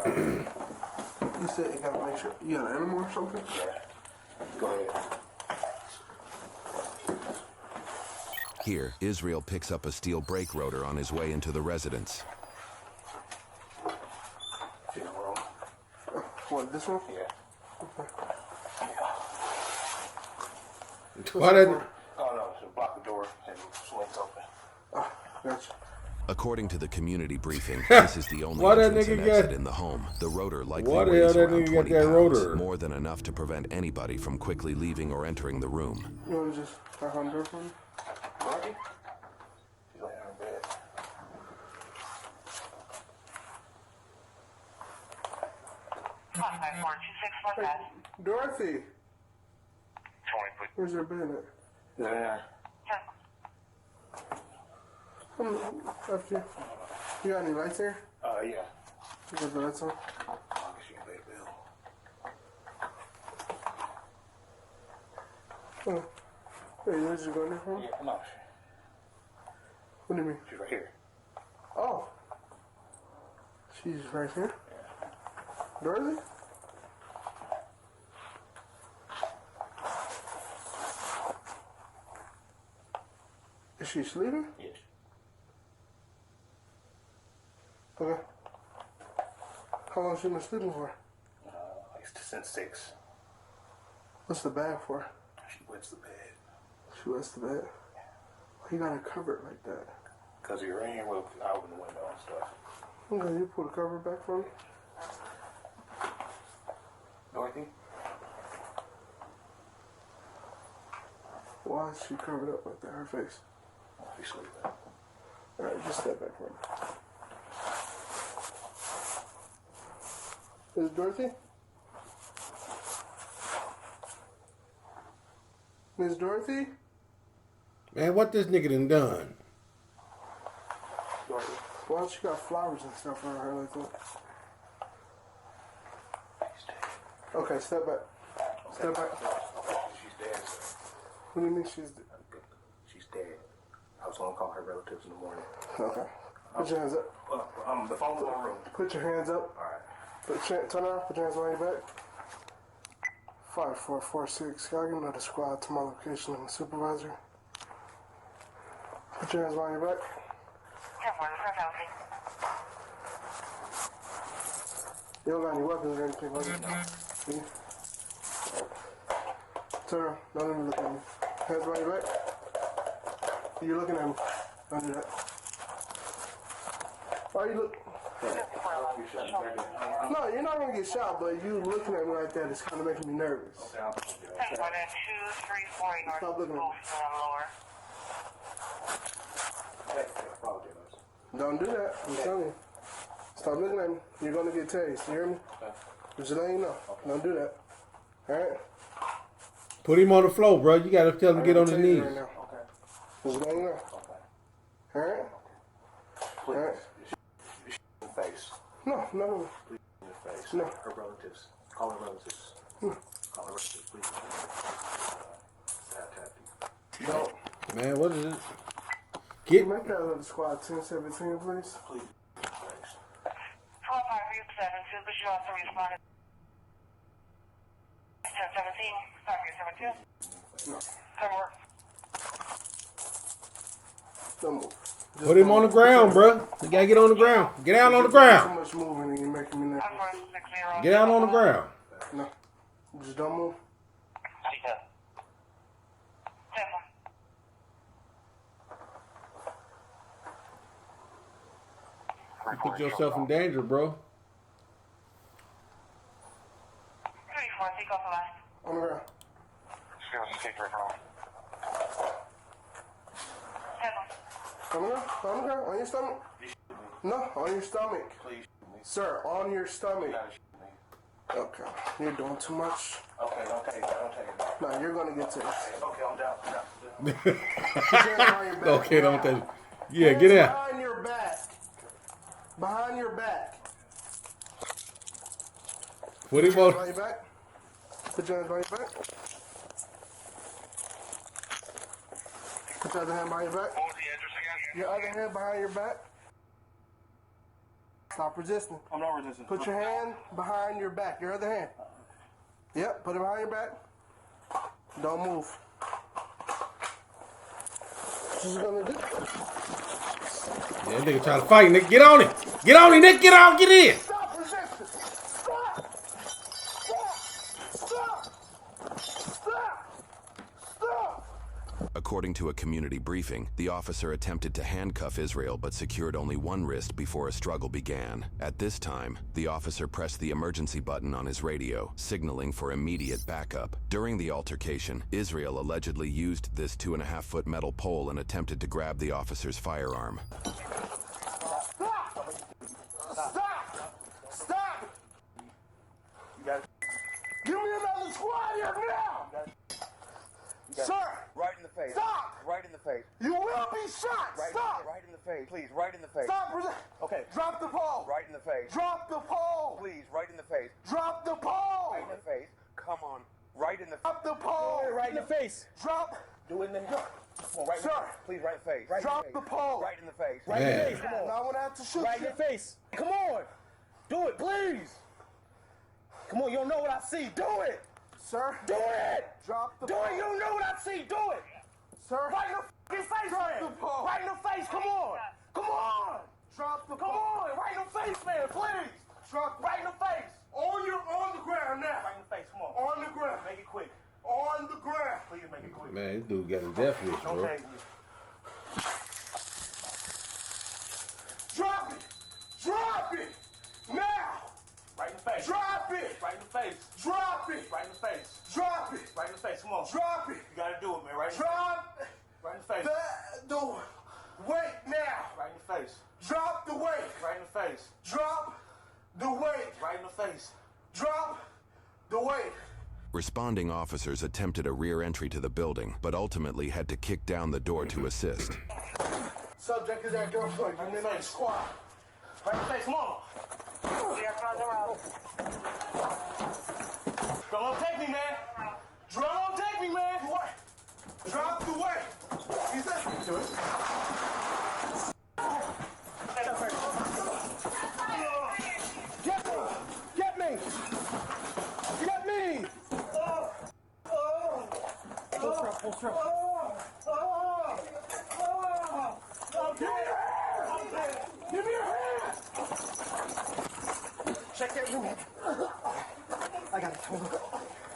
You said you gotta make sure you got an animal or something? Yeah. Go ahead. Here, Israel picks up a steel brake rotor on his way into the residence. Feel wrong. What, this one? Yeah. Okay. Why that? Oh no, just block the door and swings open. Ah, gotcha. According to the community briefing, this is the only Why that entrance and nigga exit got- in the home. The rotor likely Why the hell weighs that around nigga got 20 that pounds, rotor? more than enough to prevent anybody from quickly leaving or entering the room. You wanna just knock on the door for me? Marty? She's laying on her bed. Dorothy! Where's your bed at? Yeah. After you. You got any lights here? Yeah. You got the lights on? I guess you can pay the bill. Oh. Hey, you just going there for me? Yeah, no. What do you mean? She's right here. Oh. She's right here? Dorothy? Is she sleeping? Yes. Okay. How long has she been sleeping for? Like since 6. What's the bag for? She wets the bed. She wets the bed. Why you gotta cover it like that? Because of your rain, we'll open the window and stuff. Okay, you pull the cover back for me? Dorothy? Why is she covered up like that? Her face. She's sleeping. Alright, just step back for me. Is it Dorothy? Miss Dorothy? Man, what this nigga done? Dorothy? Why she got flowers and stuff on her like that? She's dead. Okay, step back. Step back. She's dead, sir. What do you mean she's... She's dead. I was going to call her relatives in the morning. Okay. Put your hands up. The phone's in my room. Put your hands up. All right. Turn around. Put your hands on your back. 5446. Can I get another squad to my location? I'm a supervisor. Put your hands on your back. You don't got any weapons or anything like that? Yeah. Turn around. Don't even look at me. Hands on your back. You're looking at me. Don't do that. Why you look? No, you're not gonna get shot, but you looking at me like that is kind of making me nervous. Stop looking at me. Don't do that. I'm telling you. Stop looking at me. You're gonna get tased. You hear me? Just letting you know. Don't do that. All right? Put him on the floor, bro. You gotta tell him to get on his I'm gonna tase you knees. right now. Just letting you know. All right? All right? Face. No. Please, in your face. No. Her relatives. Call her relatives. No. Call her relatives, please. Tap you. No. Man, what is it? Can you Get make that other squad 1017, please? Please. 4572, but you also responded. 1017, 5372. No. Come work. Don't move. Just put him don't on the move. ground, bro. You gotta get on the ground. Get down on the Too ground. much moving and you're making me nervous. 5460. Get down on the ground. No. Just don't move. You put yourself in danger, bro. 34, go for last. On the ground. On the ground. On the ground. On your stomach. No, on your stomach. Please. Sir, on your stomach. Okay. You're doing too much. Okay, don't take it. Don't take it. No, you're gonna get tased. Okay, I'm down. Put your hands behind your back. Okay, don't now. take. Yeah, Hands get out. Behind your back. Behind your back. Put him Hands behind on. your back. Put your hands behind your back. Put your other hand behind your back. What was the address again? Your other hand behind your back. Stop resisting. I'm not resisting. Put your hand behind your back, your other hand. Yep, put it behind your back. Don't move. What you gonna do? Yeah, that nigga trying to fight, Nick. Get on it. Get on it, Nick. Get out. Get in. Stop resisting. Stop. Stop. Stop. Stop. Stop. According to a community briefing, the officer attempted to handcuff Israel but secured only one wrist before a struggle began. At this time, the officer pressed the emergency button on his radio, signaling for immediate backup. During the altercation, Israel allegedly used this 2.5-foot metal pole and attempted to grab the officer's firearm. Stop. Stop. Stop. You got it. Give me another squad here now. Sir. Right in the face. Stop. Right in the face. You will be shot. Right, Stop. right in the face. Please, right in the face. Stop. Okay. Drop the pole. Right in the face. Drop the pole. Please, right in the face. Drop the pole. Right in the face. Come on. Right in the face. Drop the pole. Right in the face. Drop. Do it in the Come on, right in Sir. the face. Please, right in the face. Right Drop in the face. pole. Right in the face. Right in the face. Come on. Now I'm gonna have to shoot Right in you. your face. Come on. Do it, please. Come on, you don't know what I see. Do it. Sir. Do it. Drop the Do pole. it. You don't know what I see. Do it. Sir. Right in the fucking face, Drop man. the pole. Right in the face. Come on. Come on. Drop the Come pole. on. Right in the face, man. Please. Drop Right in the face. on the ground now. Right in the face. Come on. On the ground. Make it quick. On the ground. Please make it quick. Man, this dude got a death wish, bro. Okay. Drop it. Drop it. Now. Right in the face. Drop it. Right in the face. Drop it. Right in the face. Drop it. Right in the face. Come on. Drop it. You gotta do it, man. Right in the Drop Right in the face. the weight now. Right in the face. Drop the weight. Right in the face. Drop the weight. Right in the face. Drop the weight. Responding officers attempted a rear entry to the building, but ultimately had to kick down the door to assist. Subject is that girlfriend. I'm in the squad. Right in the face. Come on. We are further out. Don't let him take me, man. Don't let him take me, man. What? Drop the weight. He said, do it. Get me. Get me. Give me your hand. Check that room. I got it.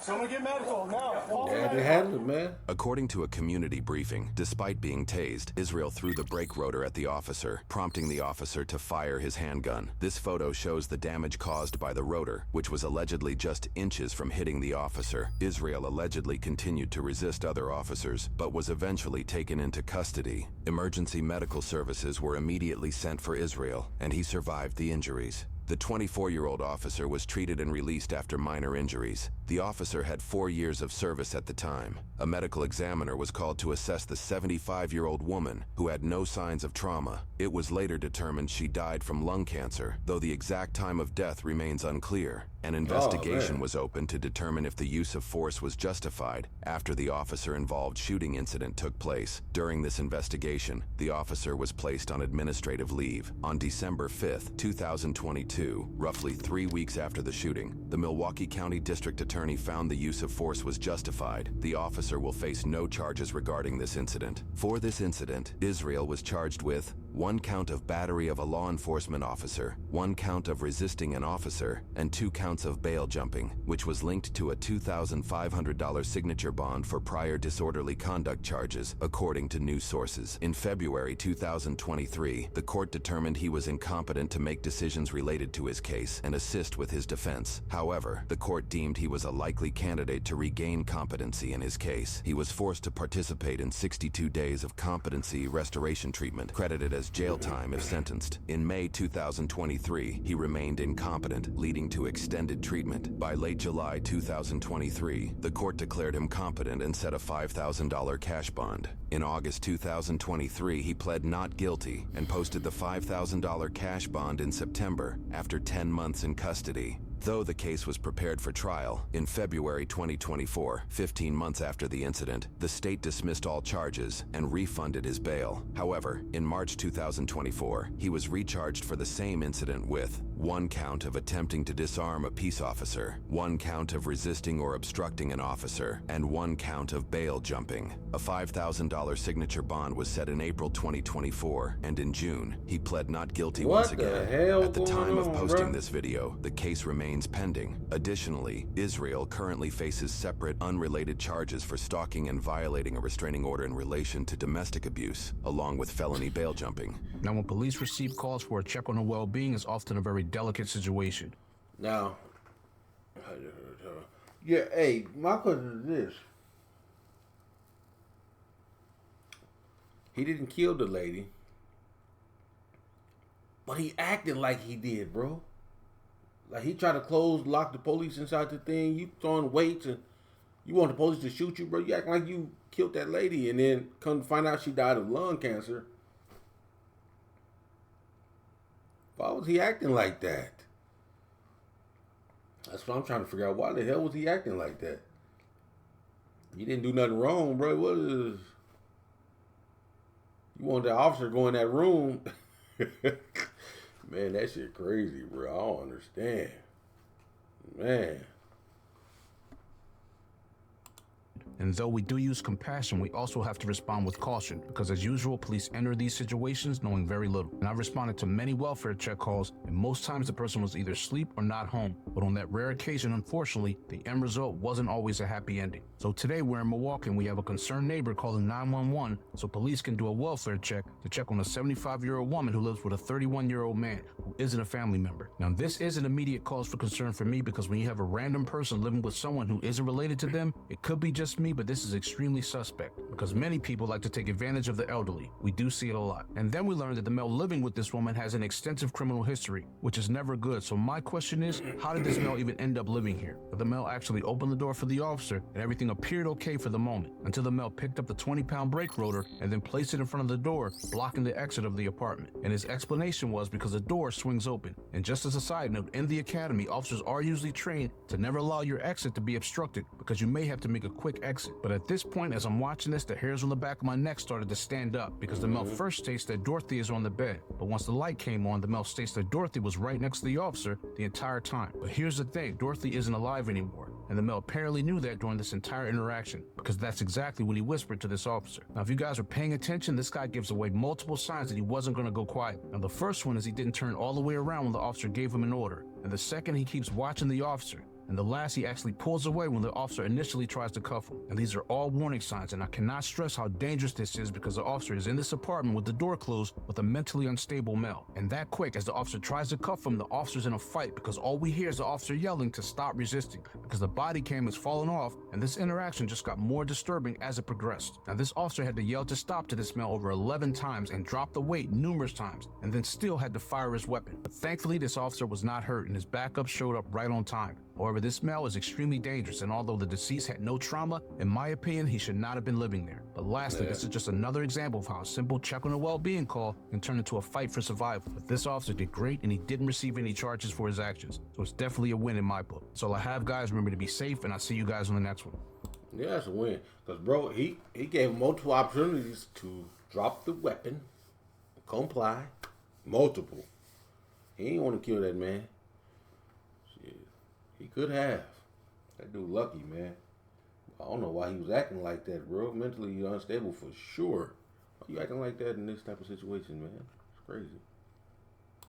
Someone get medical now. Yeah, they had it, man. According to a community briefing, despite being tased, Israel threw the brake rotor at the officer, prompting the officer to fire his handgun. This photo shows the damage caused by the rotor, which was allegedly just inches from hitting the officer. Israel allegedly continued to resist other officers, but was eventually taken into custody. Emergency medical services were immediately sent for Israel, and he survived the injuries. The 24-year-old officer was treated and released after minor injuries. The officer had 4 years of service at the time. A medical examiner was called to assess the 75-year-old woman, who had no signs of trauma. It was later determined she died from lung cancer, though the exact time of death remains unclear. An investigation man. was opened to determine if the use of force was justified after the officer-involved shooting incident took place. During this investigation, the officer was placed on administrative leave. On December 5th, 2022, roughly 3 weeks after the shooting, the Milwaukee County District Attorney found the use of force was justified. The officer will face no charges regarding this incident. For this incident, Israel was charged with 1 count of battery of a law enforcement officer, 1 count of resisting an officer, and 2 counts of bail jumping, which was linked to a $2,500 signature bond for prior disorderly conduct charges, according to news sources. In February 2023, the court determined he was incompetent to make decisions related to his case and assist with his defense. However, the court deemed he was a likely candidate to regain competency in his case. He was forced to participate in 62 days of competency restoration treatment, credited as jail time if sentenced. In May 2023, he remained incompetent, leading to extended treatment. By late July 2023, the court declared him competent and set a $5,000 cash bond. In August 2023, he pled not guilty and posted the $5,000 cash bond in September after 10 months in custody. Though the case was prepared for trial, in February 2024, 15 months after the incident, the state dismissed all charges and refunded his bail. However, in March 2024, he was recharged for the same incident with 1 count of attempting to disarm a peace officer, 1 count of resisting or obstructing an officer, and 1 count of bail jumping. A $5,000 signature bond was set in April 2024, and in June, he pled not guilty once What the again. hell At the time going of on, posting bruh? this video, the case remains pending. Additionally, Israel currently faces separate, unrelated charges for stalking and violating a restraining order in relation to domestic abuse, along with felony bail jumping. Now, when police receive calls for a check on the well-being, it's often a very delicate situation. Now, yeah, hey, my question is this. He didn't kill the lady, but he acted like he did, bro. Like he tried to lock the police inside the thing. You throwing weights and you want the police to shoot you, bro. You acting like you killed that lady and then come to find out she died of lung cancer. Why was he acting like that? That's what I'm trying to figure out. Why the hell was he acting like that? He didn't do nothing wrong, bro. What is... You want the officer to go in that room? Man, that shit crazy, bro. I don't understand. Man. And though we do use compassion, we also have to respond with caution, because as usual, police enter these situations knowing very little. And I've responded to many welfare check calls, and most times the person was either asleep or not home. But on that rare occasion, unfortunately, the end result wasn't always a happy ending. So today we're in Milwaukee and we have a concerned neighbor calling 911 so police can do a welfare check to check on a 75-year-old woman who lives with a 31-year-old man who isn't a family member. Now, this is an immediate cause for concern for me, because when you have a random person living with someone who isn't related to them, it could be just me, but this is extremely suspect because many people like to take advantage of the elderly. We do see it a lot. And then we learned that the male living with this woman has an extensive criminal history, which is never good. So my question is, how did this male even end up living here? Did the male actually open the door for the officer and everything appeared okay for the moment until the male picked up the 20-pound brake rotor and then placed it in front of the door, blocking the exit of the apartment? And his explanation was because the door swings open. And just as a side note, in the academy, officers are usually trained to never allow your exit to be obstructed because you may have to make a quick exit. But at this point, as I'm watching this, the hairs on the back of my neck started to stand up because the male first states that Dorothy is on the bed. But once the light came on, the male states that Dorothy was right next to the officer the entire time. But here's the thing, Dorothy isn't alive anymore. And the male apparently knew that during this entire interaction, because that's exactly what he whispered to this officer. Now, if you guys are paying attention, this guy gives away multiple signs that he wasn't going to go quiet. Now, the first one is he didn't turn all the way around when the officer gave him an order. And the second, he keeps watching the officer. And the last, he actually pulls away when the officer initially tries to cuff him. And these are all warning signs, and I cannot stress how dangerous this is because the officer is in this apartment with the door closed with a mentally unstable male. And that quick, as the officer tries to cuff him, the officer's in a fight because all we hear is the officer yelling to stop resisting because the body cam is falling off, and this interaction just got more disturbing as it progressed. Now, this officer had to yell to stop to this male over 11 times and drop the weight numerous times, and then still had to fire his weapon. But thankfully, this officer was not hurt, and his backup showed up right on time. However, this male is extremely dangerous, and although the deceased had no trauma, in my opinion, he should not have been living there. But lastly, this is just another example of how a simple check on a well-being call can turn into a fight for survival. But this officer did great, and he didn't receive any charges for his actions. So it's definitely a win in my book. So I have, guys. Remember to be safe, and I'll see you guys on the next one. Yeah, that's a win. Because, bro, he gave him multiple opportunities to drop the weapon, comply. Multiple. He ain't want to kill that man. He could have. That dude lucky, man. I don't know why he was acting like that, bro. Mentally unstable for sure. Why you acting like that in this type of situation, man? It's crazy.